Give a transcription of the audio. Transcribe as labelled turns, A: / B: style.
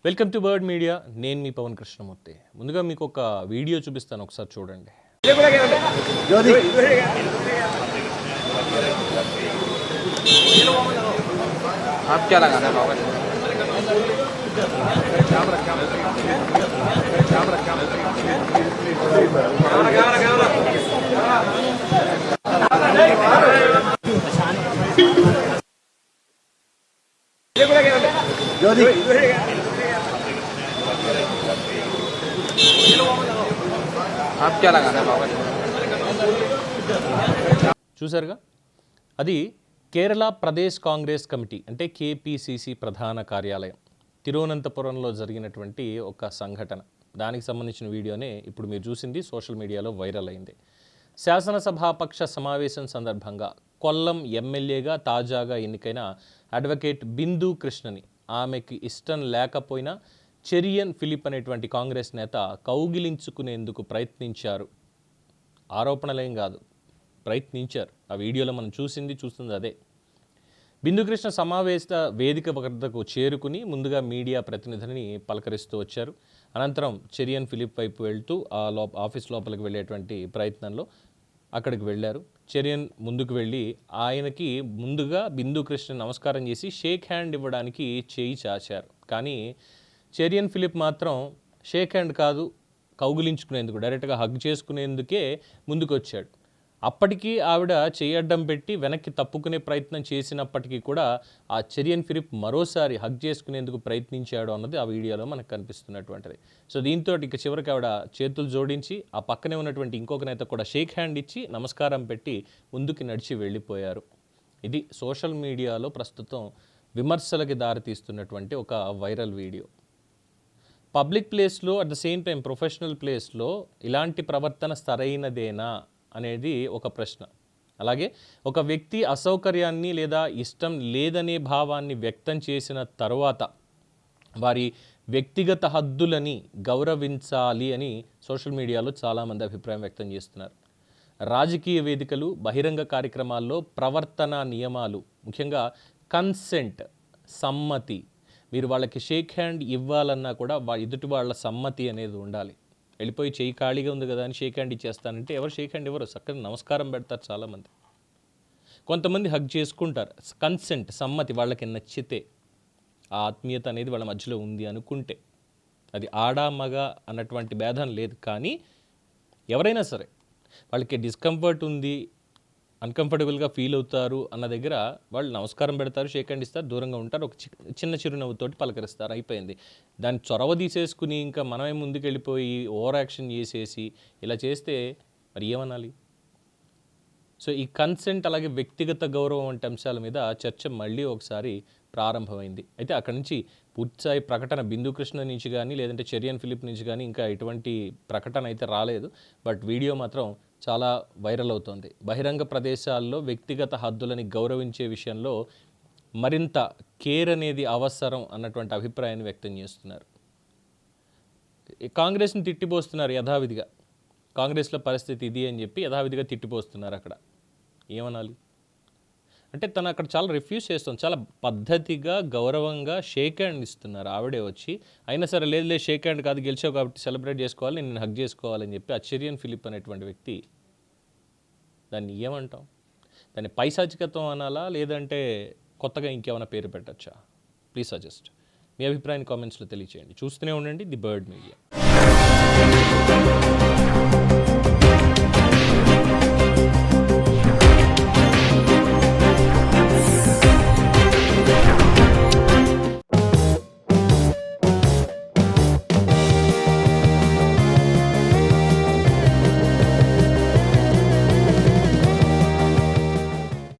A: Welcome to bird media. నేను మీ పవన్ కృష్ణమూర్తి. ముందుగా మీకు ఒక వీడియో చూపిస్తాను, ఒకసారి చూడండి. చూసారుగా, అది కేరళ ప్రదేశ్ కాంగ్రెస్ కమిటీ అంటే కేపీసీసీ ప్రధాన కార్యాలయం తిరువనంతపురంలో జరిగినటువంటి ఒక సంఘటన. దానికి సంబంధించిన వీడియోనే ఇప్పుడు మీరు చూసింది, సోషల్ మీడియాలో వైరల్ అయింది. శాసనసభాపక్ష సమావేశం సందర్భంగా కొల్లం ఎమ్మెల్యేగా తాజాగా ఎన్నికైన అడ్వకేట్ బిందు కృష్ణని ఆమెకి ఇష్టం లేకపోయినా చెరియన్ ఫిలిప్ అనేటువంటి కాంగ్రెస్ నేత కౌగిలించుకునేందుకు ప్రయత్నించారు. ఆరోపణలేం కాదు, ప్రయత్నించారు. ఆ వీడియోలో మనం చూస్తుంది అదే. బిందుకృష్ణ సమావేశ వేదిక వద్దకు చేరుకుని ముందుగా మీడియా ప్రతినిధిని పలకరిస్తూ వచ్చారు. అనంతరం చెరియన్ ఫిలిప్ వైపు వెళ్తూ ఆఫీస్ లోపలికి వెళ్ళేటువంటి ప్రయత్నంలో అక్కడికి వెళ్ళారు. చెరియన్ ముందుకు వెళ్ళి ఆయనకి ముందుగా బిందుకృష్ణ నమస్కారం చేసి షేక్ హ్యాండ్ ఇవ్వడానికి చేయి చాచారు. కానీ చెరియన్ ఫిలిప్ మాత్రం షేక్ హ్యాండ్ కాదు, కౌగిలించుకునేందుకు, డైరెక్ట్గా హగ్ చేసుకునేందుకే ముందుకు వచ్చాడు. అప్పటికీ ఆవిడ చేయడ్డం పెట్టి వెనక్కి తప్పుకునే ప్రయత్నం చేసినప్పటికీ కూడా ఆ చెరియన్ ఫిలిప్ మరోసారి హగ్ చేసుకునేందుకు ప్రయత్నించాడు అన్నది ఆ వీడియోలో మనకు కనిపిస్తున్నటువంటిది. సో దీంతో ఇక చివరికి ఆవిడ చేతులు జోడించి ఆ పక్కనే ఉన్నటువంటి ఇంకొక నేత కూడా షేక్ హ్యాండ్ ఇచ్చి నమస్కారం పెట్టి ముందుకి నడిచి వెళ్ళిపోయారు. ఇది సోషల్ మీడియాలో ప్రస్తుతం విమర్శలకి దారితీస్తున్నటువంటి ఒక వైరల్ వీడియో. పబ్లిక్ ప్లేస్లో at the same time professional ప్లేస్లో ఇలాంటి ప్రవర్తన సరైనదేనా అనేది ఒక ప్రశ్న. అలాగే ఒక వ్యక్తి అసౌకర్యాన్ని లేదా ఇష్టం లేదనే భావాన్ని వ్యక్తం చేసిన తరువాత వారి వ్యక్తిగత హద్దులని గౌరవించాలి అని సోషల్ మీడియాలో చాలామంది అభిప్రాయం వ్యక్తం చేస్తున్నారు. రాజకీయ వేదికలు, బహిరంగ కార్యక్రమాల్లో ప్రవర్తన నియమాలు, ముఖ్యంగా కన్సెంట్, సమ్మతి, మీరు వాళ్ళకి షేక్ హ్యాండ్ ఇవ్వాలన్నా కూడా ఎదుటి వాళ్ళ సమ్మతి అనేది ఉండాలి. వెళ్ళిపోయి చేయి ఖాళీగా ఉంది కదా అని షేక్ హ్యాండ్ ఇచ్చేస్తానంటే ఎవరు షేక్ హ్యాండ్ ఇవ్వరు, చక్కగా నమస్కారం పెడతారు చాలామంది. కొంతమంది హగ్ చేసుకుంటారు. కన్సెంట్, సమ్మతి, వాళ్ళకి నచ్చితే, ఆ ఆత్మీయత అనేది వాళ్ళ మధ్యలో ఉంది అనుకుంటే, అది ఆడా మగ అన్నటువంటి భేదం లేదు. కానీ ఎవరైనా సరే వాళ్ళకి డిస్కంఫర్ట్ ఉంది, అన్కంఫర్టబుల్గా ఫీల్ అవుతారు అన్న దగ్గర వాళ్ళు నమస్కారం పెడతారు, షేక్ హ్యాండ్ ఇస్తారు, దూరంగా ఉంటారు, ఒక చిన్న చిరునవ్వుతోటి పలకరిస్తారు, అయిపోయింది. దాన్ని చొరవ తీసేసుకుని ఇంకా మనమే ముందుకు వెళ్ళిపోయి ఓవర్ యాక్షన్ చేసేసి ఇలా చేస్తే మరి ఏమనాలి? సో ఈ కన్సెంట్ అలాగే వ్యక్తిగత గౌరవం వంటి అంశాల మీద చర్చ మళ్ళీ ఒకసారి ప్రారంభమైంది. అయితే అక్కడి నుంచి పూర్తిస్థాయి ప్రకటన బిందుకృష్ణ నుంచి కానీ లేదంటే చెరియన్ ఫిలిప్ నుంచి కానీ ఇంకా ఎటువంటి ప్రకటన అయితే రాలేదు. బట్ వీడియో మాత్రం చాలా వైరల్ అవుతోంది. బహిరంగ ప్రదేశాల్లో వ్యక్తిగత హద్దులని గౌరవించే విషయంలో మరింత కేర్ అనేది అవసరం అన్నటువంటి అభిప్రాయాన్ని వ్యక్తం చేస్తున్నారు. కాంగ్రెస్ని తిట్టిపోస్తున్నారు యథావిధిగా. కాంగ్రెస్లో పరిస్థితి ఇది అని చెప్పి యథావిధిగా తిట్టిపోస్తున్నారు. అక్కడ ఏమనాలి అంటే తను అక్కడ చాలా రిఫ్యూజ్ చేస్తుంది. చాలా పద్ధతిగా గౌరవంగా షేక్ హ్యాండ్ ఇస్తున్నారు ఆవిడే వచ్చి. అయినా సరే లేదు షేక్ హ్యాండ్ కాదు, గెలిచావు కాబట్టి సెలబ్రేట్ చేసుకోవాలి, నేను హగ్ చేసుకోవాలని చెప్పి ఆ చెరియన్ ఫిలిప్ అనేటువంటి వ్యక్తి, దాన్ని ఏమంటాం? దాన్ని పైశాచికత్వం అనాలా లేదంటే కొత్తగా ఇంకేమైనా పేరు పెట్టచ్చా? Please suggest. మీ అభిప్రాయాన్ని కామెంట్స్లో తెలియచేయండి. చూస్తూనే ఉండండి ది బర్డ్ మీడియా.